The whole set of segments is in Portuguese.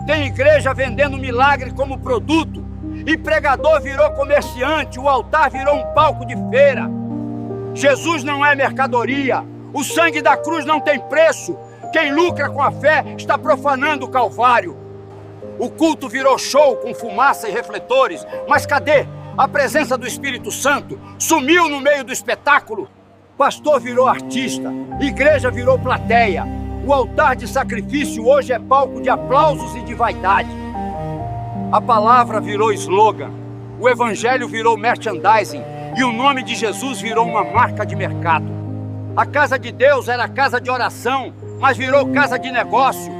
Tem igreja vendendo milagre como produto, e pregador virou comerciante, o altar virou um palco de feira. Jesus não é mercadoria, o sangue da cruz não tem preço. Quem lucra com a fé está profanando o Calvário. O culto virou show com fumaça e refletores, mas cadê a presença do Espírito Santo? Sumiu no meio do espetáculo. Pastor virou artista, igreja virou plateia. O altar de sacrifício hoje é palco de aplausos e de vaidade. A palavra virou slogan, o evangelho virou merchandising e o nome de Jesus virou uma marca de mercado. A casa de Deus era casa de oração, mas virou casa de negócio.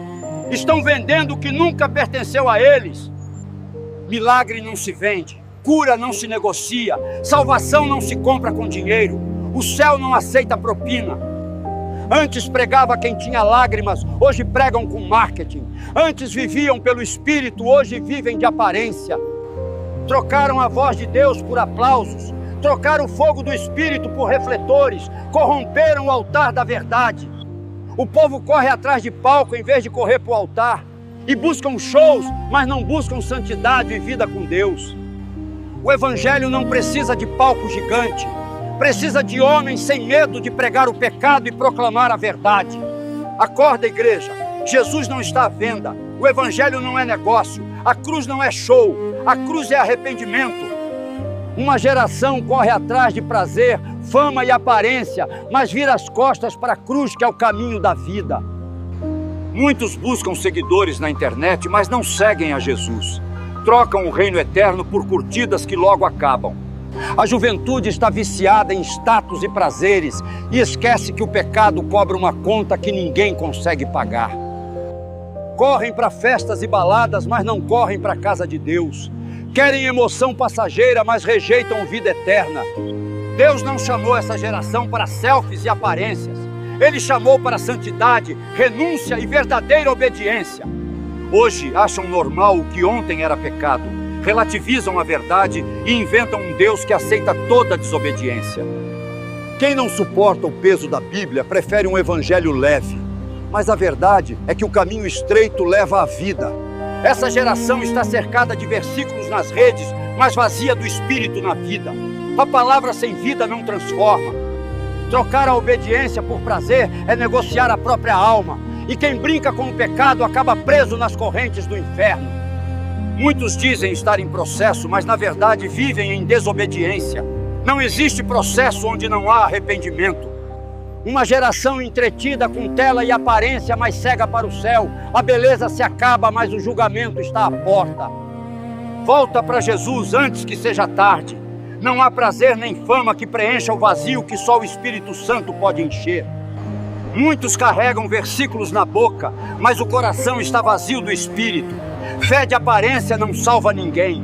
Estão vendendo o que nunca pertenceu a eles. Milagre não se vende, cura não se negocia, salvação não se compra com dinheiro, o céu não aceita propina. Antes pregava quem tinha lágrimas, hoje pregam com marketing. Antes viviam pelo Espírito, hoje vivem de aparência. Trocaram a voz de Deus por aplausos, trocaram o fogo do Espírito por refletores, corromperam o altar da verdade. O povo corre atrás de palco em vez de correr para o altar, e buscam shows, mas não buscam santidade e vida com Deus. O Evangelho não precisa de palco gigante, precisa de homens sem medo de pregar o pecado e proclamar a verdade. Acorda, igreja, Jesus não está à venda, o Evangelho não é negócio, a cruz não é show, a cruz é arrependimento. Uma geração corre atrás de prazer, fama e aparência, mas vira as costas para a cruz, que é o caminho da vida. Muitos buscam seguidores na internet, mas não seguem a Jesus. Trocam o reino eterno por curtidas que logo acabam. A juventude está viciada em status e prazeres e esquece que o pecado cobra uma conta que ninguém consegue pagar. Correm para festas e baladas, mas não correm para a casa de Deus. Querem emoção passageira, mas rejeitam vida eterna. Deus não chamou essa geração para selfies e aparências. Ele chamou para santidade, renúncia e verdadeira obediência. Hoje acham normal o que ontem era pecado, relativizam a verdade e inventam um Deus que aceita toda desobediência. Quem não suporta o peso da Bíblia prefere um evangelho leve, mas a verdade é que o caminho estreito leva à vida. Essa geração está cercada de versículos nas redes, mas vazia do Espírito na vida. A palavra sem vida não transforma. Trocar a obediência por prazer é negociar a própria alma. E quem brinca com o pecado acaba preso nas correntes do inferno. Muitos dizem estar em processo, mas na verdade vivem em desobediência. Não existe processo onde não há arrependimento. Uma geração entretida com tela e aparência, mas cega para o céu. A beleza se acaba, mas o julgamento está à porta. Volta para Jesus antes que seja tarde. Não há prazer nem fama que preencha o vazio que só o Espírito Santo pode encher. Muitos carregam versículos na boca, mas o coração está vazio do Espírito. Fé de aparência não salva ninguém.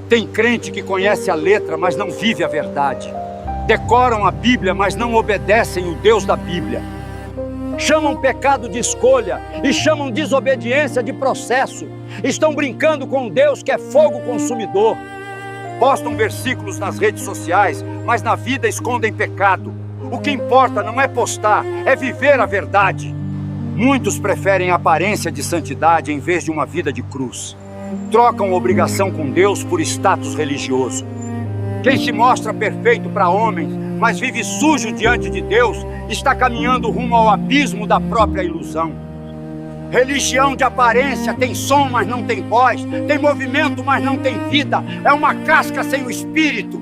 Tem crente que conhece a letra, mas não vive a verdade. Decoram a Bíblia, mas não obedecem o Deus da Bíblia. Chamam pecado de escolha e chamam desobediência de processo. Estão brincando com Deus que é fogo consumidor. Postam versículos nas redes sociais, mas na vida escondem pecado. O que importa não é postar, é viver a verdade. Muitos preferem a aparência de santidade em vez de uma vida de cruz. Trocam obrigação com Deus por status religioso. Quem se mostra perfeito para homens, mas vive sujo diante de Deus, está caminhando rumo ao abismo da própria ilusão. Religião de aparência tem som, mas não tem voz, tem movimento, mas não tem vida, é uma casca sem o Espírito.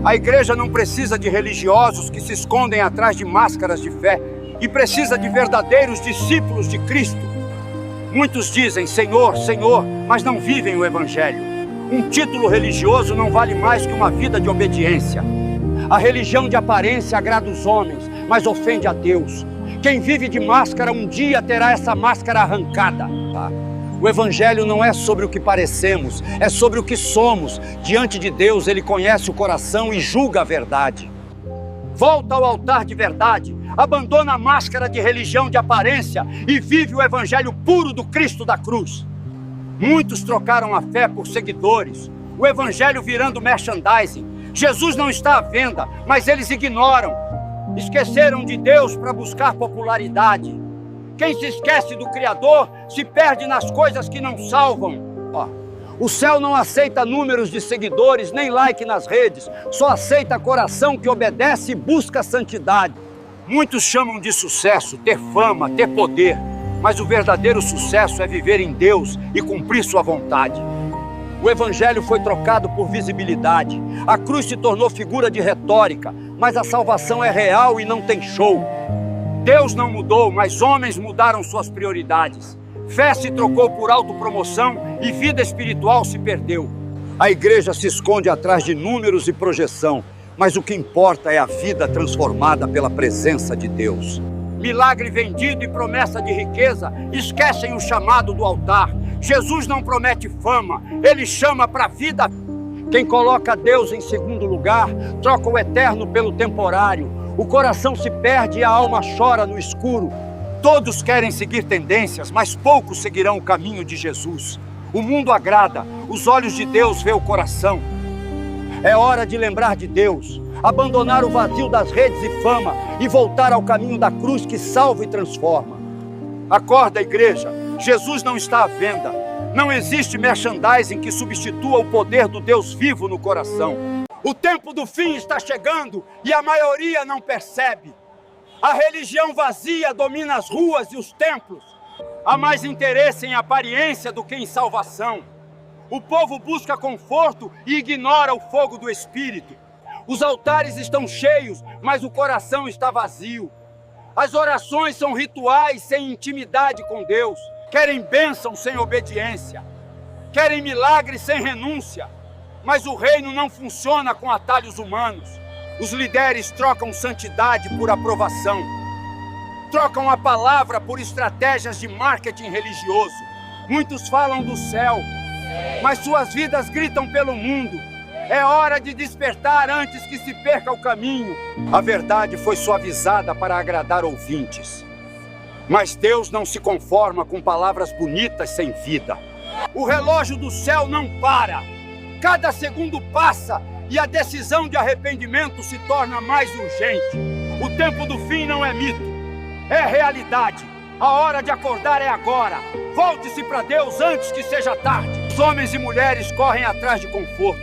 A igreja não precisa de religiosos que se escondem atrás de máscaras de fé e precisa de verdadeiros discípulos de Cristo. Muitos dizem Senhor, Senhor, mas não vivem o Evangelho. Um título religioso não vale mais que uma vida de obediência. A religião de aparência agrada os homens, mas ofende a Deus. Quem vive de máscara um dia terá essa máscara arrancada. O Evangelho não é sobre o que parecemos, é sobre o que somos. Diante de Deus, Ele conhece o coração e julga a verdade. Volta ao altar de verdade, abandona a máscara de religião de aparência e vive o Evangelho puro do Cristo da cruz. Muitos trocaram a fé por seguidores, o Evangelho virando merchandising. Jesus não está à venda, mas eles ignoram. Esqueceram de Deus para buscar popularidade. Quem se esquece do Criador se perde nas coisas que não salvam. O céu não aceita números de seguidores, nem like nas redes. Só aceita coração que obedece e busca a santidade. Muitos chamam de sucesso ter fama, ter poder. Mas o verdadeiro sucesso é viver em Deus e cumprir sua vontade. O evangelho foi trocado por visibilidade. A cruz se tornou figura de retórica. Mas a salvação é real e não tem show. Deus não mudou, mas homens mudaram suas prioridades. Fé se trocou por autopromoção e vida espiritual se perdeu. A igreja se esconde atrás de números e projeção, mas o que importa é a vida transformada pela presença de Deus. Milagre vendido e promessa de riqueza esquecem o chamado do altar. Jesus não promete fama, ele chama para a vida. Quem coloca Deus em segundo lugar, troca o eterno pelo temporário. O coração se perde e a alma chora no escuro. Todos querem seguir tendências, mas poucos seguirão o caminho de Jesus. O mundo agrada, os olhos de Deus vê o coração. É hora de lembrar de Deus, abandonar o vazio das redes e fama e voltar ao caminho da cruz que salva e transforma. Acorda, igreja, Jesus não está à venda. Não existe merchandising que substitua o poder do Deus vivo no coração. O tempo do fim está chegando e a maioria não percebe. A religião vazia domina as ruas e os templos. Há mais interesse em aparência do que em salvação. O povo busca conforto e ignora o fogo do Espírito. Os altares estão cheios, mas o coração está vazio. As orações são rituais sem intimidade com Deus. Querem bênção sem obediência. Querem milagre sem renúncia. Mas o reino não funciona com atalhos humanos. Os líderes trocam santidade por aprovação. Trocam a palavra por estratégias de marketing religioso. Muitos falam do céu, mas suas vidas gritam pelo mundo. É hora de despertar antes que se perca o caminho. A verdade foi suavizada para agradar ouvintes. Mas Deus não se conforma com palavras bonitas sem vida. O relógio do céu não para. Cada segundo passa e a decisão de arrependimento se torna mais urgente. O tempo do fim não é mito, é realidade. A hora de acordar é agora. Volte-se para Deus antes que seja tarde. Os homens e mulheres correm atrás de conforto,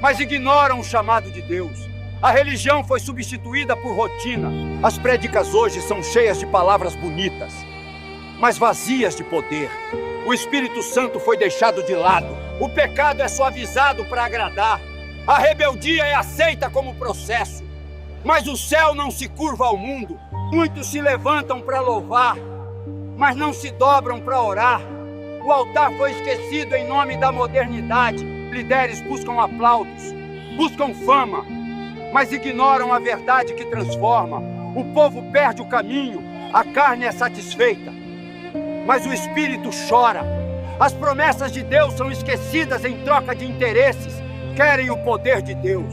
mas ignoram o chamado de Deus. A religião foi substituída por rotina. As prédicas hoje são cheias de palavras bonitas, mas vazias de poder. O Espírito Santo foi deixado de lado. O pecado é suavizado para agradar. A rebeldia é aceita como processo, mas o céu não se curva ao mundo. Muitos se levantam para louvar, mas não se dobram para orar. O altar foi esquecido em nome da modernidade. Líderes buscam aplausos, buscam fama, mas ignoram a verdade que transforma. O povo perde o caminho, a carne é satisfeita, mas o espírito chora. As promessas de Deus são esquecidas em troca de interesses. Querem o poder de Deus,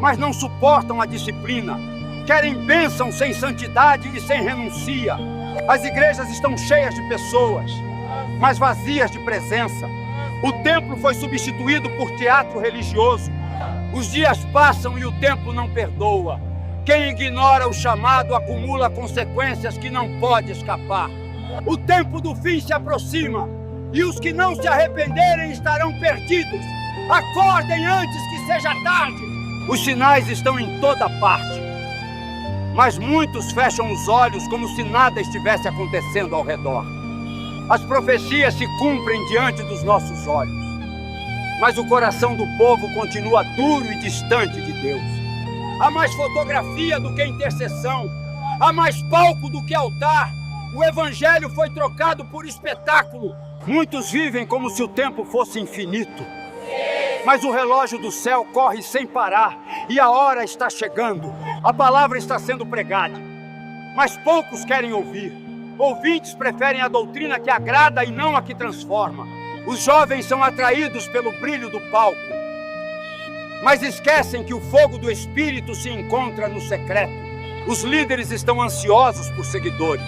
mas não suportam a disciplina. Querem bênção sem santidade e sem renuncia. As igrejas estão cheias de pessoas, mas vazias de presença. O templo foi substituído por teatro religioso. Os dias passam e o tempo não perdoa. Quem ignora o chamado acumula consequências que não pode escapar. O tempo do fim se aproxima e os que não se arrependerem estarão perdidos. Acordem antes que seja tarde. Os sinais estão em toda parte, mas muitos fecham os olhos como se nada estivesse acontecendo ao redor. As profecias se cumprem diante dos nossos olhos, mas o coração do povo continua duro e distante de Deus. Há mais fotografia do que intercessão, há mais palco do que altar. O evangelho foi trocado por espetáculo. Muitos vivem como se o tempo fosse infinito, mas o relógio do céu corre sem parar e a hora está chegando. A palavra está sendo pregada, mas poucos querem ouvir. Ouvintes preferem a doutrina que agrada e não a que transforma. Os jovens são atraídos pelo brilho do palco, mas esquecem que o fogo do Espírito se encontra no secreto. Os líderes estão ansiosos por seguidores,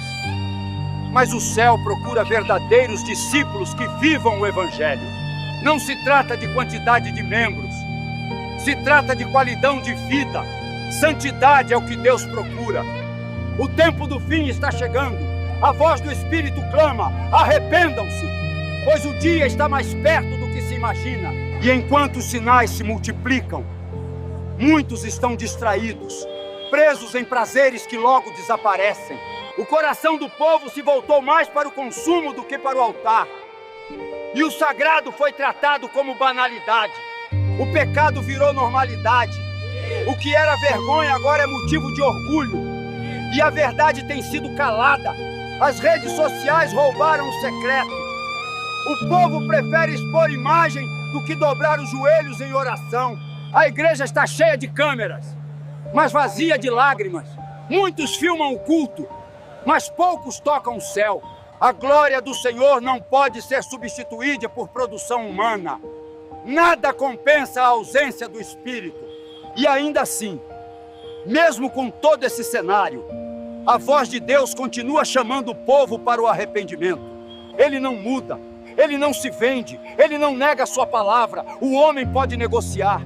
mas o céu procura verdadeiros discípulos que vivam o evangelho. Não se trata de quantidade de membros, se trata de qualidade de vida. Santidade é o que Deus procura. O tempo do fim está chegando. A voz do Espírito clama: arrependam-se, pois o dia está mais perto do que se imagina. E enquanto os sinais se multiplicam, muitos estão distraídos, presos em prazeres que logo desaparecem. O coração do povo se voltou mais para o consumo do que para o altar. E o sagrado foi tratado como banalidade. O pecado virou normalidade. O que era vergonha agora é motivo de orgulho. E a verdade tem sido calada. As redes sociais roubaram o secreto. O povo prefere expor imagem do que dobrar os joelhos em oração. A igreja está cheia de câmeras, mas vazia de lágrimas. Muitos filmam o culto, mas poucos tocam o céu. A glória do Senhor não pode ser substituída por produção humana. Nada compensa a ausência do Espírito. E ainda assim, mesmo com todo esse cenário, a voz de Deus continua chamando o povo para o arrependimento. Ele não muda, ele não se vende, ele não nega a sua palavra. O homem pode negociar,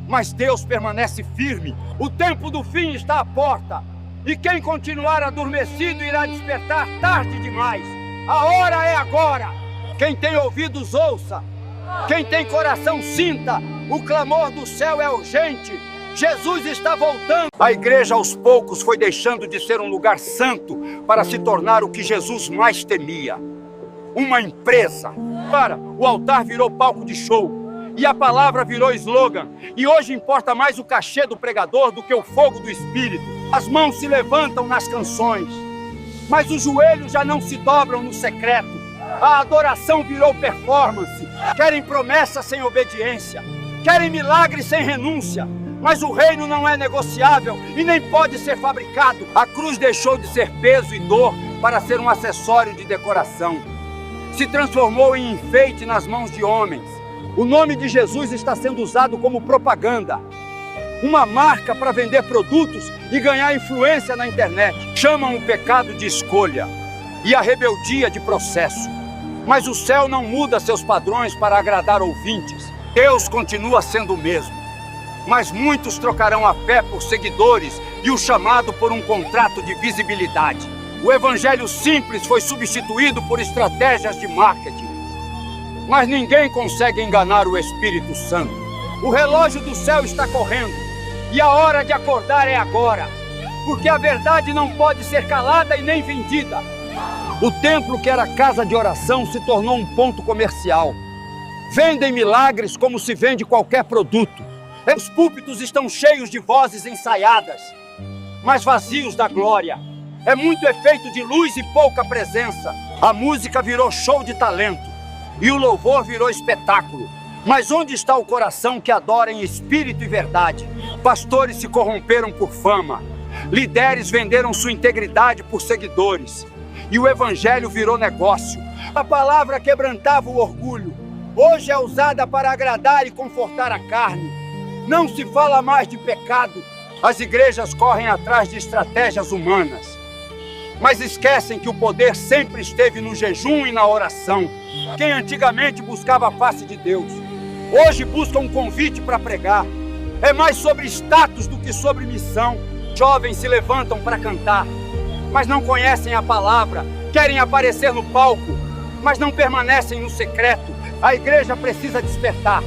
mas Deus permanece firme. O tempo do fim está à porta. E quem continuar adormecido irá despertar tarde demais. A hora é agora. Quem tem ouvidos, ouça. Quem tem coração, sinta. O clamor do céu é urgente. Jesus está voltando. A igreja aos poucos foi deixando de ser um lugar santo para se tornar o que Jesus mais temia: uma empresa. Para, o altar virou palco de show. E a palavra virou slogan. E hoje importa mais o cachê do pregador do que o fogo do Espírito. As mãos se levantam nas canções, mas os joelhos já não se dobram no secreto. A adoração virou performance. Querem promessa sem obediência. Querem milagre sem renúncia. Mas o reino não é negociável e nem pode ser fabricado. A cruz deixou de ser peso e dor para ser um acessório de decoração. Se transformou em enfeite nas mãos de homens. O nome de Jesus está sendo usado como propaganda, uma marca para vender produtos e ganhar influência na internet. Chamam o pecado de escolha e a rebeldia de processo. Mas o céu não muda seus padrões para agradar ouvintes. Deus continua sendo o mesmo. Mas muitos trocarão a fé por seguidores e o chamado por um contrato de visibilidade. O evangelho simples foi substituído por estratégias de marketing. Mas ninguém consegue enganar o Espírito Santo. O relógio do céu está correndo e a hora de acordar é agora, porque a verdade não pode ser calada e nem vendida. O templo, que era casa de oração, se tornou um ponto comercial. Vendem milagres como se vende qualquer produto. Os púlpitos estão cheios de vozes ensaiadas, mas vazios da glória. É muito efeito de luz e pouca presença. A música virou show de talento e o louvor virou espetáculo. Mas onde está o coração que adora em espírito e verdade? Pastores se corromperam por fama. Líderes venderam sua integridade por seguidores. E o evangelho virou negócio. A palavra quebrantava o orgulho. Hoje é usada para agradar e confortar a carne. Não se fala mais de pecado. As igrejas correm atrás de estratégias humanas. Mas esquecem que o poder sempre esteve no jejum e na oração. Quem antigamente buscava a face de Deus, hoje busca um convite para pregar. É mais sobre status do que sobre missão. Jovens se levantam para cantar, mas não conhecem a palavra. Querem aparecer no palco, mas não permanecem no secreto. A igreja precisa despertar.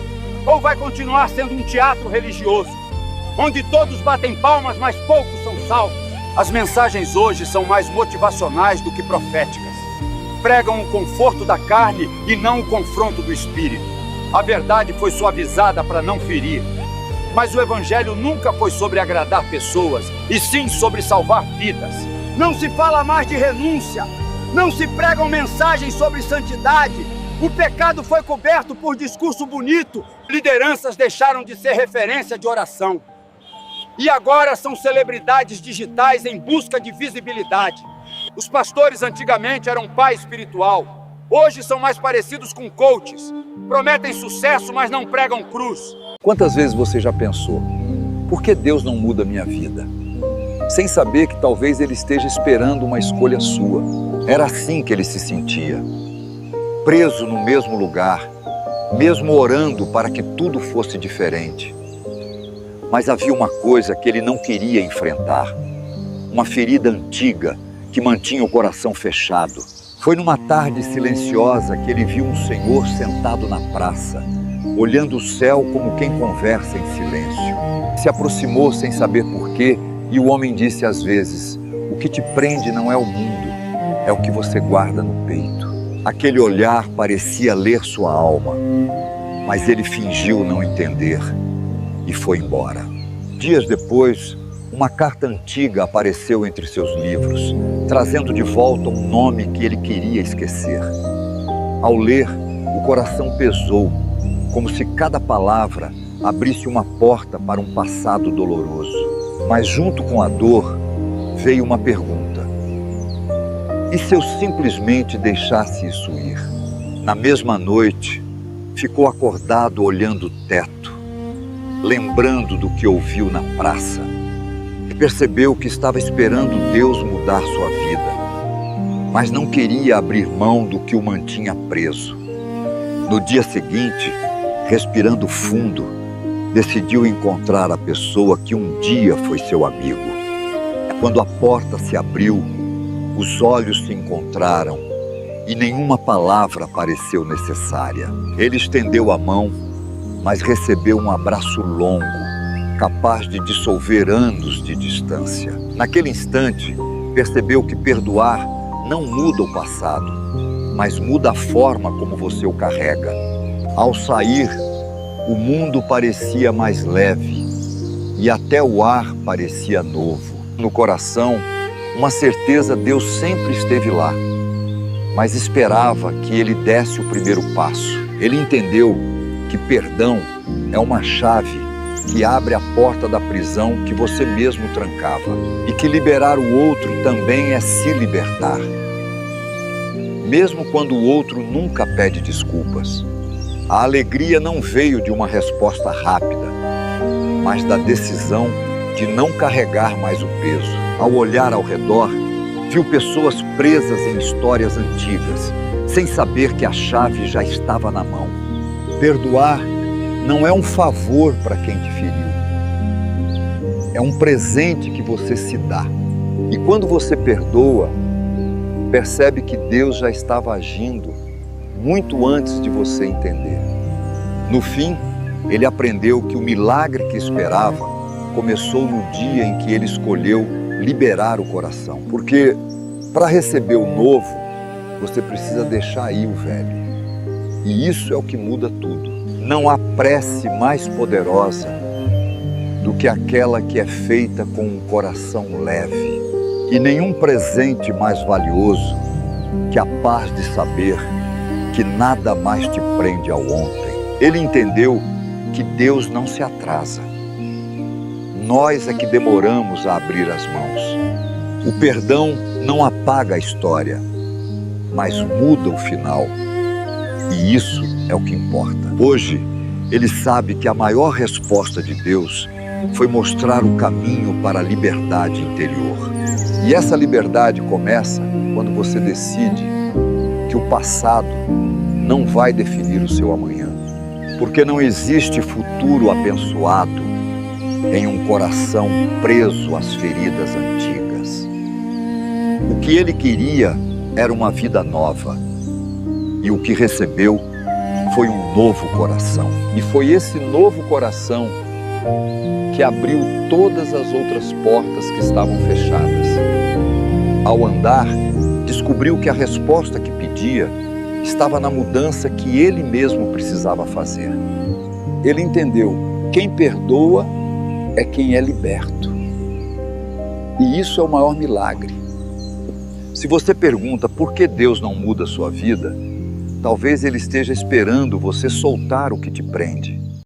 Ou vai continuar sendo um teatro religioso, onde todos batem palmas, mas poucos são salvos. As mensagens hoje são mais motivacionais do que proféticas. Pregam o conforto da carne e não o confronto do espírito. A verdade foi suavizada para não ferir. Mas o evangelho nunca foi sobre agradar pessoas, e sim sobre salvar vidas. Não se fala mais de renúncia. Não se pregam mensagens sobre santidade. O pecado foi coberto por discurso bonito. Lideranças deixaram de ser referência de oração. E agora são celebridades digitais em busca de visibilidade. Os pastores antigamente eram pai espiritual. Hoje são mais parecidos com coaches. Prometem sucesso, mas não pregam cruz. Quantas vezes você já pensou, por que Deus não muda a minha vida? Sem saber que talvez Ele esteja esperando uma escolha sua. Era assim que ele se sentia. Preso no mesmo lugar, mesmo orando para que tudo fosse diferente. Mas havia uma coisa que ele não queria enfrentar. Uma ferida antiga que mantinha o coração fechado. Foi numa tarde silenciosa que ele viu um senhor sentado na praça, olhando o céu como quem conversa em silêncio. Se aproximou sem saber porquê e o homem disse às vezes: o que te prende não é o mundo, é o que você guarda no peito. Aquele olhar parecia ler sua alma, mas ele fingiu não entender e foi embora. Dias depois, uma carta antiga apareceu entre seus livros, trazendo de volta um nome que ele queria esquecer. Ao ler, o coração pesou, como se cada palavra abrisse uma porta para um passado doloroso. Mas junto com a dor, veio uma pergunta: e se eu simplesmente deixasse isso ir? Na mesma noite, ficou acordado olhando o teto, lembrando do que ouviu na praça, e percebeu que estava esperando Deus mudar sua vida, mas não queria abrir mão do que o mantinha preso. No dia seguinte, respirando fundo, decidiu encontrar a pessoa que um dia foi seu amigo. Quando a porta se abriu, os olhos se encontraram e nenhuma palavra pareceu necessária. Ele estendeu a mão, mas recebeu um abraço longo, capaz de dissolver anos de distância. Naquele instante, percebeu que perdoar não muda o passado, mas muda a forma como você o carrega. Ao sair, o mundo parecia mais leve e até o ar parecia novo. No coração, uma certeza: Deus sempre esteve lá, mas esperava que ele desse o primeiro passo. Ele entendeu que perdão é uma chave que abre a porta da prisão que você mesmo trancava, e que liberar o outro também é se libertar, mesmo quando o outro nunca pede desculpas. A alegria não veio de uma resposta rápida, mas da decisão de não carregar mais o peso. Ao olhar ao redor, viu pessoas presas em histórias antigas, sem saber que a chave já estava na mão. Perdoar não é um favor para quem te feriu, é um presente que você se dá. E quando você perdoa, percebe que Deus já estava agindo muito antes de você entender. No fim, ele aprendeu que o milagre que esperava começou no dia em que ele escolheu liberar o coração. Porque para receber o novo, você precisa deixar ir o velho. E isso é o que muda tudo. Não há prece mais poderosa do que aquela que é feita com um coração leve. E nenhum presente mais valioso que a paz de saber que nada mais te prende ao ontem. Ele entendeu que Deus não se atrasa. Nós é que demoramos a abrir as mãos. O perdão não apaga a história, mas muda o final. E isso é o que importa. Hoje, ele sabe que a maior resposta de Deus foi mostrar o caminho para a liberdade interior. E essa liberdade começa quando você decide que o passado não vai definir o seu amanhã. Porque não existe futuro abençoado em um coração preso às feridas antigas. O que ele queria era uma vida nova. E o que recebeu foi um novo coração. E foi esse novo coração que abriu todas as outras portas que estavam fechadas. Ao andar, descobriu que a resposta que pedia estava na mudança que ele mesmo precisava fazer. Ele entendeu: quem perdoa é quem é liberto. E isso é o maior milagre. Se você pergunta por que Deus não muda a sua vida, talvez Ele esteja esperando você soltar o que te prende.